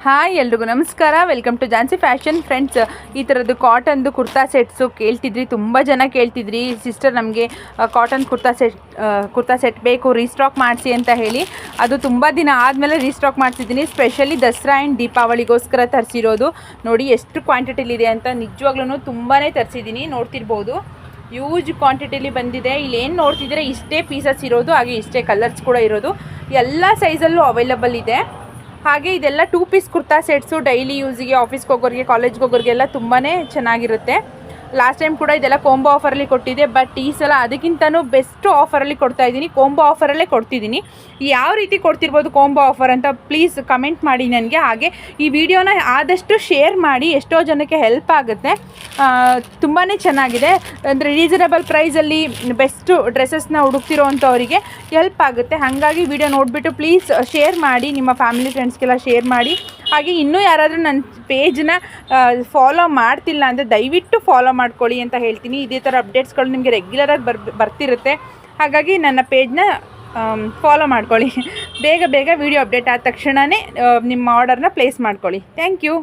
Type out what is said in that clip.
Hi ಎಲ್ರಿಗೂ ನಮಸ್ಕಾರ. Welcome to Jhansi fashion. Friends, ಈ ಥರದ್ದು ಕಾಟನ್ದು ಕುರ್ತಾ ಸೆಟ್ಸು ಕೇಳ್ತಿದ್ರಿ, ತುಂಬ ಜನ ಕೇಳ್ತಿದ್ರಿ. ಸಿಸ್ಟರ್, ನಮಗೆ ಕಾಟನ್ ಕುರ್ತಾ ಸೆಟ್ ಬೇಕು, ರೀಸ್ಟಾಕ್ ಮಾಡಿಸಿ ಅಂತ ಹೇಳಿ. ಅದು ತುಂಬ ದಿನ ಆದಮೇಲೆ ರೀಸ್ಟಾಕ್ ಮಾಡಿಸಿದ್ದೀನಿ. ಸ್ಪೆಷಲಿ ದಸರಾ ಆ್ಯಂಡ್ ದೀಪಾವಳಿಗೋಸ್ಕರ ತರಿಸಿರೋದು. ನೋಡಿ ಎಷ್ಟು ಕ್ವಾಂಟಿಟಿಲಿದೆ ಅಂತ. ನಿಜವಾಗ್ಲೂ ತುಂಬಾ ತರಿಸಿದ್ದೀನಿ, ನೋಡ್ತಿರ್ಬೋದು. ಯೂಜ್ ಕ್ವಾಂಟಿಟಿಲಿ ಬಂದಿದೆ. ಇಲ್ಲಿ ಏನು ನೋಡ್ತಿದ್ದೀರಾ, ಇಷ್ಟೇ ಪೀಸಸ್ ಇರೋದು, ಹಾಗೆ ಇಷ್ಟೇ ಕಲರ್ಸ್ ಕೂಡ ಇರೋದು. ಎಲ್ಲ ಸೈಜಲ್ಲೂ ಅವೈಲಬಲ್ ಇದೆ. ಹಾಗೆ ಇದೆಲ್ಲ 2 ಪೀಸ್ ಕುರ್ತಾ ಸೆಟ್ಸು. ಡೈಲಿ ಯೂಸಿಗೆ, ಆಫೀಸ್ಗೆ ಹೋಗೋರಿಗೆ, ಕಾಲೇಜ್ಗೆ ಹೋಗೋರಿಗೆಲ್ಲ ತುಂಬಾ ಚೆನ್ನಾಗಿರುತ್ತೆ. ಲಾಸ್ಟ್ ಟೈಮ್ ಕೂಡ ಇದೆಲ್ಲ ಕೋಂಬೋ ಆಫರಲ್ಲಿ ಕೊಟ್ಟಿದೆ, ಬಟ್ ಈ ಸಲ ಅದಕ್ಕಿಂತನೂ ಬೆಸ್ಟ್ ಆಫರಲ್ಲಿ ಕೊಡ್ತಾಯಿದ್ದೀನಿ. ಕೋಂಬೋ ಆಫರಲ್ಲೇ ಕೊಡ್ತಿದ್ದೀನಿ. ಯಾವ ರೀತಿ ಕೊಡ್ತಿರ್ಬೋದು ಕೋಂಬೋ ಆಫರ್ ಅಂತ ಪ್ಲೀಸ್ ಕಮೆಂಟ್ ಮಾಡಿ ನನಗೆ. ಹಾಗೆ ಈ ವಿಡಿಯೋನ ಆದಷ್ಟು ಶೇರ್ ಮಾಡಿ, ಎಷ್ಟೋ ಜನಕ್ಕೆ ಹೆಲ್ಪ್ ಆಗುತ್ತೆ. ತುಂಬಾ ಚೆನ್ನಾಗಿದೆ. ಅಂದರೆ ರೀಸನಬಲ್ ಪ್ರೈಸಲ್ಲಿ ಬೆಸ್ಟು ಡ್ರೆಸ್ಸಸ್ನ ಹುಡುಕ್ತಿರೋ ಅಂಥವರಿಗೆ ಹೆಲ್ಪ್ ಆಗುತ್ತೆ. ಹಾಗಾಗಿ ವಿಡಿಯೋ ನೋಡಿಬಿಟ್ಟು ಪ್ಲೀಸ್ ಶೇರ್ ಮಾಡಿ, ನಿಮ್ಮ ಫ್ಯಾಮಿಲಿ ಫ್ರೆಂಡ್ಸ್ಗೆಲ್ಲ ಶೇರ್ ಮಾಡಿ. ಹಾಗೆ ಇನ್ನೂ ಯಾರಾದರೂ ನನ್ನ ಪೇಜ್ನ ಫಾಲೋ ಮಾಡ್ತಿಲ್ಲ ಅಂದರೆ ದಯವಿಟ್ಟು ಫಾಲೋ ಮಾಡ್ಕೊಳ್ಳಿ ಅಂತ ಹೇಳ್ತೀನಿ. ಇದೇ ಥರ ಅಪ್ಡೇಟ್ಸ್ಗಳು ನಿಮಗೆ ರೆಗ್ಯುಲರಾಗಿ ಬರ್ತಿರುತ್ತೆ. ಹಾಗಾಗಿ ನನ್ನ ಪೇಜ್ನ ಫಾಲೋ ಮಾಡ್ಕೊಳ್ಳಿ. ಬೇಗ ವಿಡಿಯೋ ಅಪ್ಡೇಟ್ ಆದ ತಕ್ಷಣವೇ ನಿಮ್ಮ ಆರ್ಡರ್ನ ಪ್ಲೇಸ್ ಮಾಡ್ಕೊಳ್ಳಿ. Thank you.